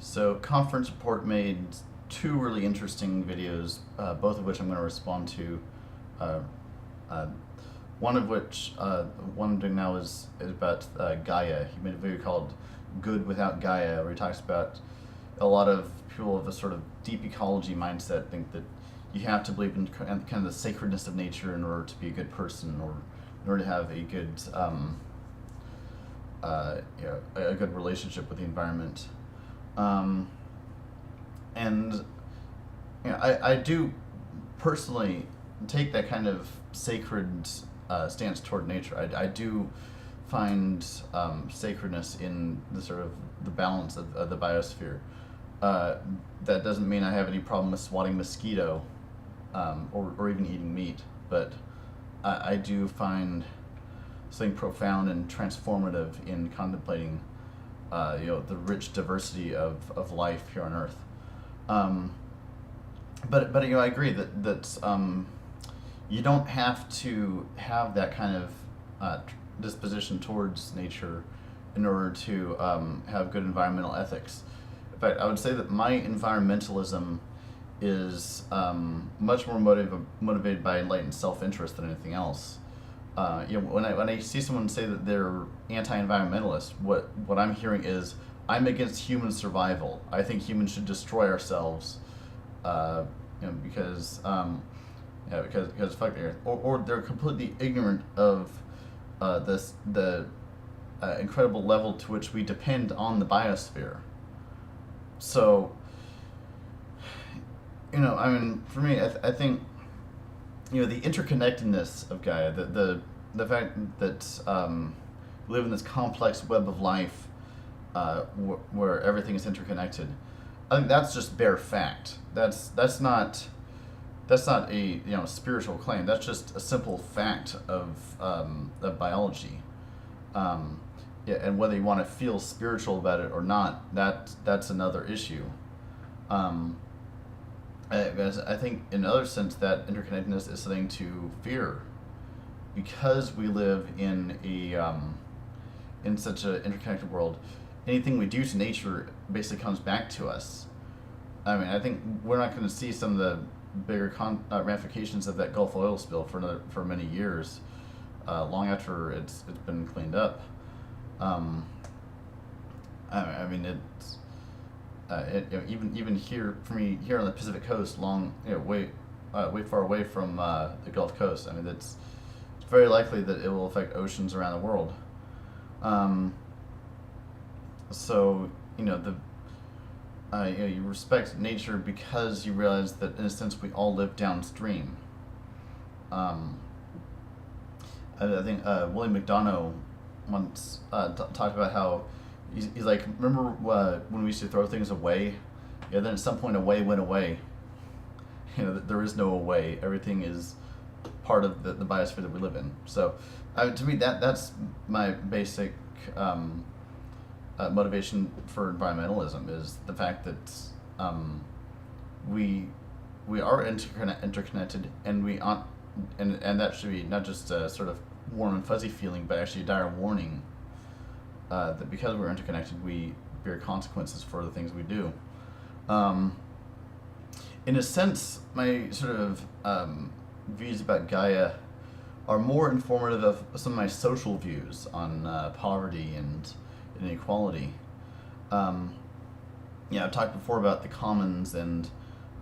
So Conference Report made two really interesting videos, both of which I'm going to respond to. Uh, uh, one of which, one I'm doing now is about Gaia. He made a video called "Good Without Gaia," where he talks about a lot of people with a sort of deep ecology mindset think that you have to believe in kind of the sacredness of nature in order to be a good person, or in order to have a good, a good relationship with the environment. Um, and I do personally take that kind of sacred stance toward nature. I do find sacredness in the sort of the balance of the biosphere. That doesn't mean I have any problem with swatting mosquito, or even eating meat, but I do find something profound and transformative in contemplating the rich diversity of life here on Earth. But I agree that you don't have to have that kind of disposition towards nature in order to have good environmental ethics. In fact, I would say that my environmentalism is much more motivated by enlightened self-interest than anything else. When I see someone say that they're anti-environmentalist, what I'm hearing is I'm against human survival. I think humans should destroy ourselves, because fuck the earth, or they're completely ignorant of the incredible level to which we depend on the biosphere. So, for me, I think the interconnectedness of Gaia, the fact that we live in this complex web of life, where everything is interconnected. I think that's just bare fact. That's not a spiritual claim. That's just a simple fact of biology. And whether you want to feel spiritual about it or not, that's another issue. I think in another sense that interconnectedness is something to fear, because we live in in such an interconnected world. Anything we do to nature basically comes back to us. I think we're not going to see some of the bigger ramifications of that Gulf oil spill for many years, long after it's been cleaned up. It's even here for me here on the Pacific Coast, way far away from the Gulf Coast. It's very likely that it will affect oceans around the world. So you respect nature because you realize that in a sense we all live downstream. I think William McDonough once talked about how he's like, remember when we used to throw things away? Yeah, then at some point away went away. There is no away. Everything is part of the biosphere that we live in. So to me, that's my basic motivation for environmentalism, is the fact that we are interconnected, and we aren't, and that should be not just a sort of warm and fuzzy feeling, but actually a dire warning that because we're interconnected, we bear consequences for the things we do. In a sense, my sort of views about Gaia are more informative of some of my social views on poverty and inequality. I've talked before about the commons, and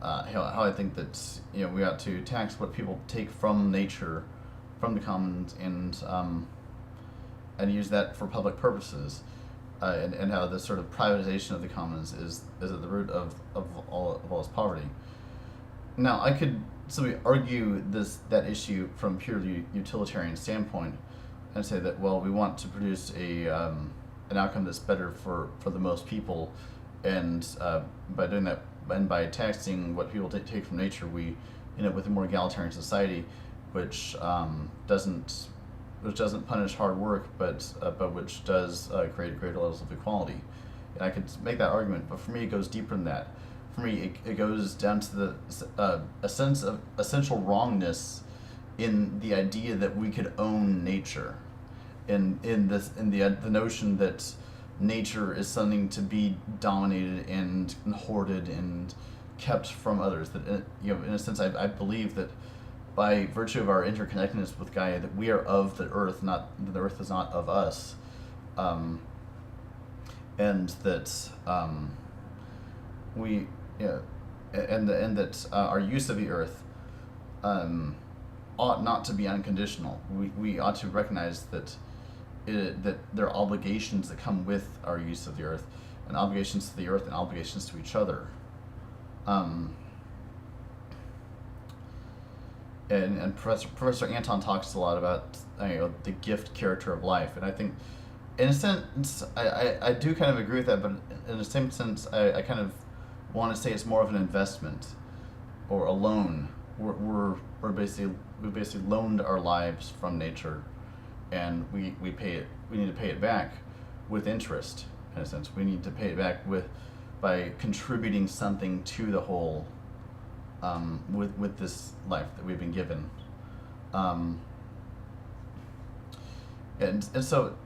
how I think that we ought to tax what people take from nature, from the commons, and use that for public purposes, and how this sort of privatization of the commons is at the root of all this poverty. Now, I could simply argue that issue from purely utilitarian standpoint and say that, well, we want to produce an outcome that's better for the most people, and by doing that, and by taxing what people take from nature, we end up with a more egalitarian society, which doesn't punish hard work, but which does create greater levels of equality. And I could make that argument, but for me, it goes deeper than that. For me, it goes down to a sense of essential wrongness in the idea that we could own nature, in the notion that nature is something to be dominated and hoarded and kept from others. That in a sense, I believe that by virtue of our interconnectedness with Gaia, that we are of the earth, not that the earth is not of us, and that we and that our use of the earth ought not to be unconditional. We ought to recognize that that there are obligations that come with our use of the earth, and obligations to the earth and obligations to each other. And Professor Anton talks a lot about the gift character of life, and I think, in a sense, I do kind of agree with that, but in the same sense, I kind of want to say it's more of an investment or a loan. We basically loaned our lives from nature, and we pay it. We need to pay it back with interest. In a sense, we need to pay it back by contributing something to the whole. With this life that we've been given, and so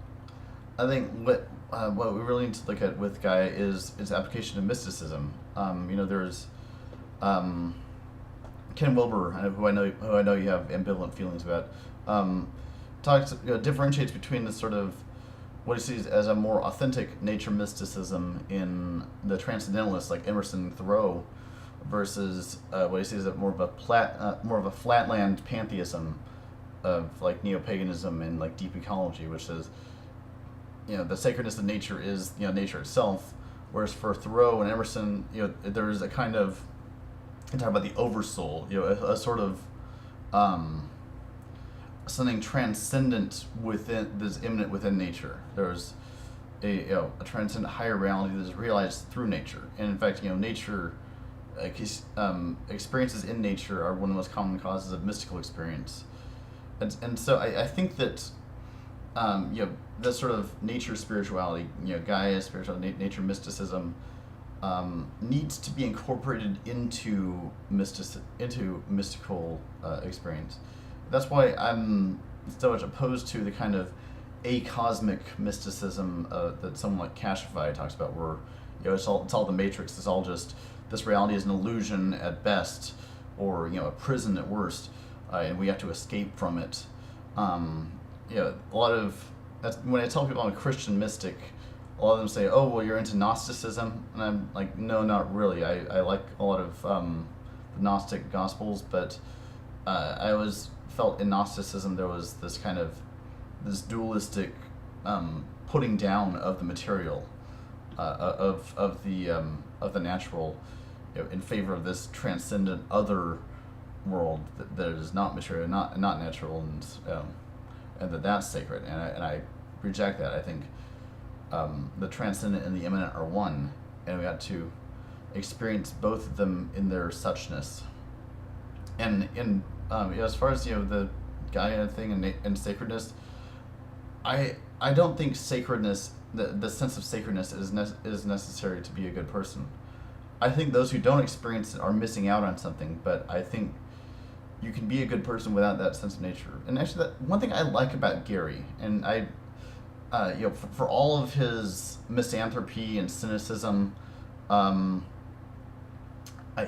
I think what we really need to look at with Gaia is application of mysticism. There's Ken Wilber, who I know you have ambivalent feelings about, differentiates between the sort of what he sees as a more authentic nature mysticism in the transcendentalists like Emerson and Thoreau, versus what he sees as more of a flatland pantheism of like neo-paganism and like deep ecology, which is the sacredness of nature is nature itself, whereas for Thoreau and Emerson there's a kind of, you talk about the oversoul, a sort of something transcendent within, that's immanent within nature. There's a transcendent higher reality that is realized through nature, and in fact nature. Experiences in nature are one of the most common causes of mystical experience, and so I think that this sort of nature spirituality, Gaia spirituality, nature mysticism, needs to be incorporated into mystical experience. That's why I'm so much opposed to the kind of acosmic mysticism that someone like Kashify talks about, where it's all the Matrix. It's all just, this reality is an illusion at best, or a prison at worst, and we have to escape from it. A lot of when I tell people I'm a Christian mystic, a lot of them say, "Oh, well, you're into Gnosticism," and I'm like, "No, not really. I like a lot of the Gnostic Gospels, but I always felt in Gnosticism there was this kind of this dualistic putting down of the material, of the natural, in favor of this transcendent other world that is not material, not natural, and that's sacred. And I reject that. I think the transcendent and the immanent are one, and we got to experience both of them in their suchness. And as far as the Gaia thing and sacredness, I don't think sacredness, the sense of sacredness is necessary to be a good person. I think those who don't experience it are missing out on something, but I think you can be a good person without that sense of nature. And actually, that one thing I like about Gary, and for all of his misanthropy and cynicism,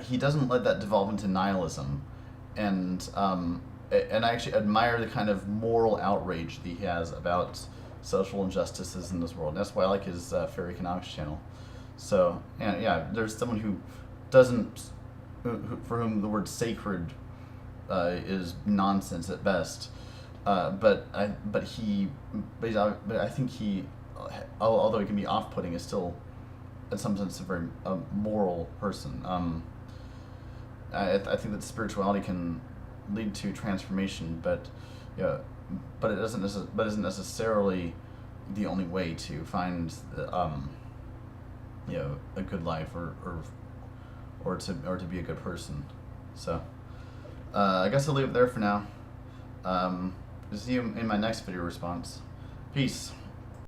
he doesn't let that devolve into nihilism, and I actually admire the kind of moral outrage that he has about social injustices in this world. And that's why I like his Fair Economics channel. So, and there's someone who doesn't, for whom the word sacred is nonsense at best. But I think he, although he can be off-putting, is still, in some sense, a very moral person. I think that spirituality can lead to transformation, but it isn't necessarily the only way to find a good life or to be a good person. So I guess I'll leave it there for now. See you in my next video response. Peace.